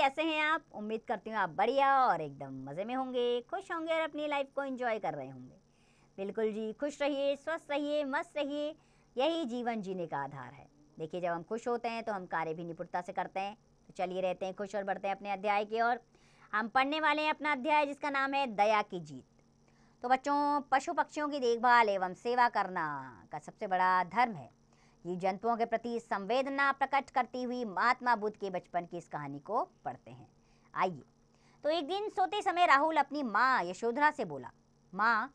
कैसे हैं आप? उम्मीद करती हूँ आप बढ़िया और एकदम मज़े में होंगे, खुश होंगे और अपनी लाइफ को एंजॉय कर रहे होंगे। बिल्कुल जी, खुश रहिए, स्वस्थ रहिए, मस्त रहिए, यही जीवन जीने का आधार है। देखिए, जब हम खुश होते हैं तो हम कार्य भी निपुणता से करते हैं। तो चलिए रहते हैं खुश और बढ़ते हैं अपने अध्याय की ओर। हम पढ़ने वाले हैं अपना अध्याय जिसका नाम है दया की जीत। तो बच्चों, पशु पक्षियों की देखभाल एवं सेवा करना का सबसे बड़ा धर्म है। जीव जंतुओं के प्रति संवेदना प्रकट करती हुई महात्मा बुद्ध के बचपन की इस कहानी को पढ़ते हैं। आइए। तो एक दिन सोते समय राहुल अपनी माँ यशोधरा से बोला, माँ,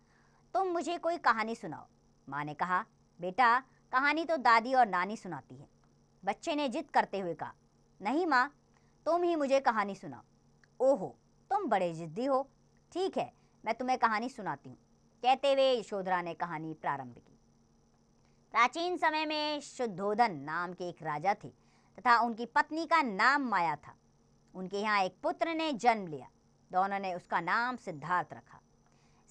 तुम मुझे कोई कहानी सुनाओ। माँ ने कहा, बेटा, कहानी तो दादी और नानी सुनाती है। बच्चे ने जिद करते हुए कहा, नहीं माँ, तुम ही मुझे कहानी सुनाओ। ओहो, तुम बड़े जिद्दी हो। ठीक है, मैं तुम्हें कहानी सुनाती हूँ। कहते हुए यशोधरा ने कहानी प्रारंभ की। प्राचीन समय में शुद्धोधन नाम के एक राजा थे तथा उनकी पत्नी का नाम माया था। उनके यहाँ एक पुत्र ने जन्म लिया। दोनों ने उसका नाम सिद्धार्थ रखा।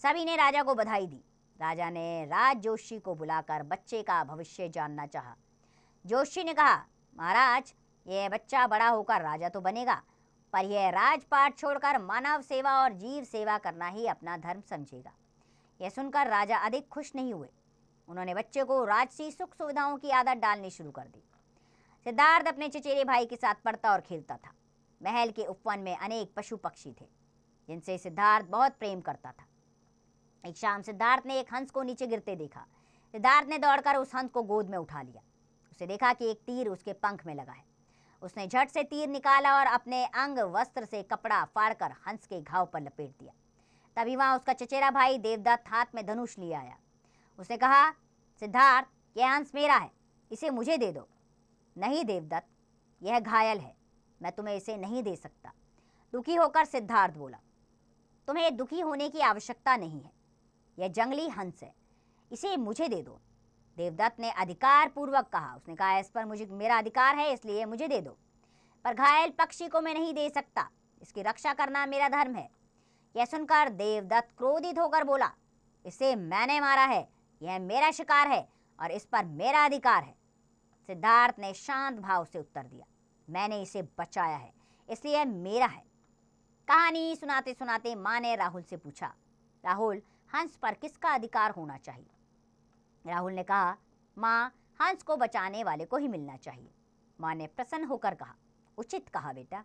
सभी ने राजा को बधाई दी। राजा ने राज जोशी को बुलाकर बच्चे का भविष्य जानना चाहा। जोशी ने कहा, महाराज, यह बच्चा बड़ा होकर राजा तो बनेगा, पर यह राजपाट छोड़कर मानव सेवा और जीव सेवा करना ही अपना धर्म समझेगा। यह सुनकर राजा अधिक खुश नहीं हुए। उन्होंने बच्चे को राजसी सुख सुविधाओं की आदत डालनी शुरू कर दी। सिद्धार्थ अपने चचेरे भाई के साथ पढ़ता और खेलता था। महल के उपवन में अनेक पशु पक्षी थे जिनसे सिद्धार्थ बहुत प्रेम करता था। एक शाम सिद्धार्थ ने एक हंस को नीचे गिरते देखा। सिद्धार्थ ने दौड़कर उस हंस को गोद में उठा लिया। उसे देखा कि एक तीर उसके पंख में लगा है। उसने झट से तीर निकाला और अपने अंग वस्त्र से कपड़ा फाड़कर हंस के घाव पर लपेट दिया। तभी वहां उसका चचेरा भाई देवदत्त हाथ में धनुष लिए आया। उसने कहा, सिद्धार्थ, यह हंस मेरा है, इसे मुझे दे दो। नहीं देवदत्त, यह घायल है, मैं तुम्हें इसे नहीं दे सकता। दुखी होकर सिद्धार्थ बोला, तुम्हें दुखी होने की आवश्यकता नहीं है, यह जंगली हंस है, इसे मुझे दे दो। देवदत्त ने अधिकार पूर्वक कहा। उसने कहा, इस पर मुझे मेरा अधिकार है, इसलिए मुझे दे दो, पर घायल पक्षी को मैं नहीं दे सकता, इसकी रक्षा करना मेरा धर्म है। यह सुनकर देवदत्त क्रोधित होकर बोला, इसे मैंने मारा है, यह मेरा शिकार है और इस पर मेरा अधिकार है। सिद्धार्थ ने शांत भाव से उत्तर दिया, मैंने इसे बचाया है, इसलिए यह मेरा है। कहानी सुनाते सुनाते माँ ने राहुल से पूछा, राहुल, हंस पर किसका अधिकार होना चाहिए? राहुल ने कहा, माँ, हंस को बचाने वाले को ही मिलना चाहिए। माँ ने प्रसन्न होकर कहा, उचित कहा बेटा।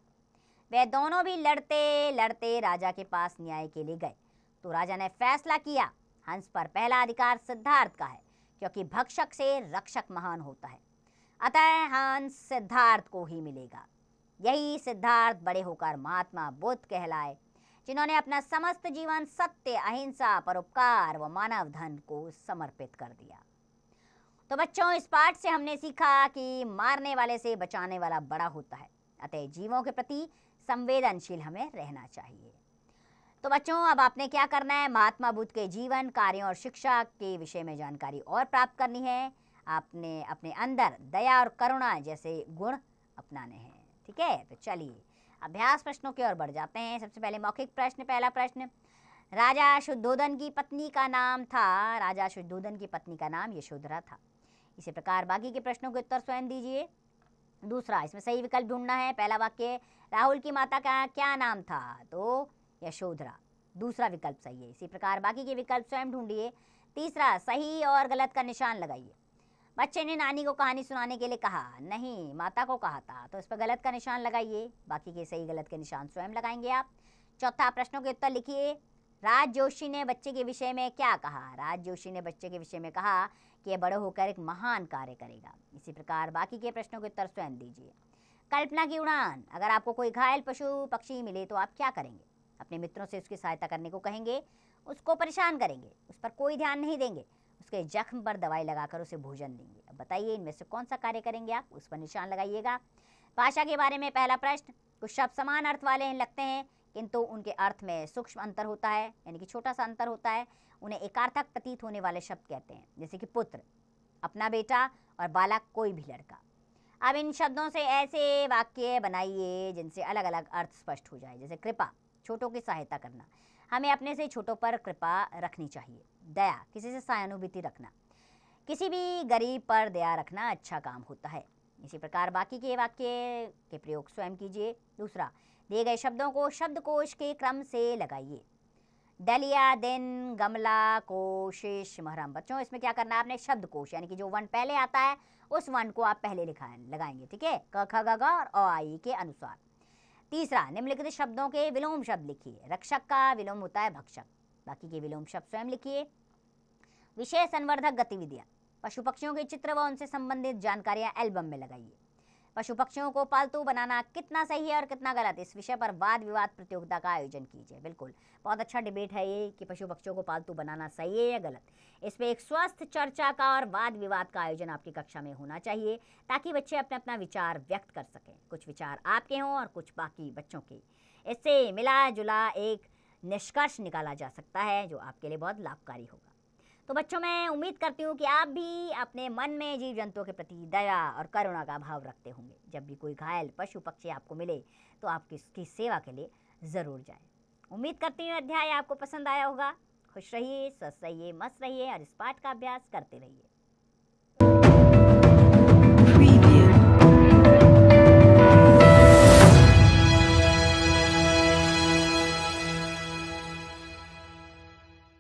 वे दोनों भी लड़ते लड़ते राजा के पास न्याय के लिए गए। तो राजा ने फैसला किया, हंस पर पहला अधिकार सिद्धार्थ का है, क्योंकि भक्षक से रक्षक महान होता है। अतः हंस सिद्धार्थ को ही मिलेगा। यही सिद्धार्थ बड़े होकर महात्मा बुद्ध कहलाए, जिन्होंने अपना समस्त जीवन सत्य, अहिंसा, परोपकार व मानव धन को समर्पित कर दिया। तो बच्चों, इस पाठ से हमने सीखा कि मारने वाले से बचाने वाला बड़ा होता है। अतः जीवों के प्रति संवेदनशील हमें रहना चाहिए। तो बच्चों, अब आपने क्या करना है? महात्मा बुद्ध के जीवन, कार्यों और शिक्षा के विषय में जानकारी और प्राप्त करनी है। आपने अपने अंदर दया और करुणा जैसे गुण अपनाने हैं। ठीक है, तो चलिए अभ्यास प्रश्नों की ओर बढ़ जाते हैं। सबसे पहले मौखिक प्रश्न। पहला प्रश्न, राजा शुद्धोधन की पत्नी का नाम था। राजा शुद्धोधन की पत्नी का नाम यशोधरा था। इसी प्रकार बाकी के प्रश्नों के उत्तर स्वयं दीजिए। दूसरा, इसमें सही विकल्प ढूंढना है। पहला वाक्य, राहुल की माता का क्या नाम था? तो यशोधरा, दूसरा विकल्प सही है। इसी प्रकार बाकी के विकल्प स्वयं ढूंढिए। तीसरा, सही और गलत का निशान लगाइए। बच्चे ने नानी को कहानी सुनाने के लिए कहा, नहीं, माता को कहा था, तो इस पर गलत का निशान लगाइए। बाकी के सही गलत के निशान स्वयं लगाएंगे आप। चौथा, प्रश्नों के उत्तर लिखिए। राज जोशी ने बच्चे के विषय में क्या कहा? राज जोशी ने बच्चे के विषय में कहा कि यह बड़े होकर एक महान कार्य करेगा। इसी प्रकार बाकी के प्रश्नों के उत्तर स्वयं दीजिए। कल्पना की उड़ान, अगर आपको कोई घायल पशु पक्षी मिले तो आप क्या करेंगे? अपने मित्रों से उसकी सहायता करने को कहेंगे, उसको परेशान करेंगे, उस पर कोई ध्यान नहीं देंगे, उसके जख्म पर दवाई लगाकर उसे भोजन देंगे। अब बताइए, इनमें से कौन सा कार्य करेंगे आप? उस पर निशान लगाइएगा। भाषा के बारे में पहला प्रश्न, कुछ शब्द समान अर्थ वाले लगते हैं, किंतु उनके अर्थ में सूक्ष्म अंतर होता है, यानी कि छोटा सा अंतर होता है। उन्हें एकार्थक प्रतीत होने वाले शब्द कहते हैं, जैसे कि पुत्र, अपना बेटा, और बालक, कोई भी लड़का। अब इन शब्दों से ऐसे वाक्य बनाइए जिनसे अलग अलग अर्थ स्पष्ट हो जाए। जैसे कृपा, छोटों की सहायता करना, हमें अपने से छोटों पर कृपा रखनी चाहिए। दया, किसी से सहानुभूति रखना, किसी भी गरीब पर दया रखना अच्छा काम होता है। इसी प्रकार बाकी के वाक्य के प्रयोग स्वयं कीजिए। दूसरा, दिए गए शब्दों को शब्दकोश के क्रम से लगाइए। डलिया, दिन, गमला, कोशिश, महरम। बच्चों इसमें क्या करना है आपने, शब्दकोश यानी कि जो वर्ण पहले आता है उस वर्ण को आप पहले लगाएंगे, ठीक है, क ख ग घ और अ आ इ के अनुसार। तीसरा, निम्नलिखित शब्दों के विलोम शब्द लिखिए। रक्षक का विलोम होता है भक्षक, बाकी के विलोम शब्द स्वयं लिखिए। विषय संवर्धक गतिविधियां, पशु पक्षियों के चित्र व उनसे संबंधित जानकारियां एल्बम में लगाइए। पशु पक्षियों को पालतू बनाना कितना सही है और कितना गलत, इस विषय पर वाद विवाद प्रतियोगिता का आयोजन कीजिए। बिल्कुल, बहुत अच्छा डिबेट है ये कि पशु पक्षियों को पालतू बनाना सही है या गलत। इस पर एक स्वस्थ चर्चा का और वाद विवाद का आयोजन आपकी कक्षा में होना चाहिए, ताकि बच्चे अपना अपना विचार व्यक्त कर सकें। कुछ विचार आपके हों और कुछ बाकी बच्चों के। इससे मिला जुला एक निष्कर्ष निकाला जा सकता है जो आपके लिए बहुत लाभकारी होगा। तो बच्चों, मैं उम्मीद करती हूँ कि आप भी अपने मन में जीव जंतुओं के प्रति दया और करुणा का भाव रखते होंगे। जब भी कोई घायल पशु पक्षी आपको मिले तो आप किसकी सेवा के लिए ज़रूर जाएं। उम्मीद करती हूँ अध्याय आपको पसंद आया होगा। खुश रहिए, स्वस्थ रहिए, मस्त रहिए और इस पाठ का अभ्यास करते रहिए।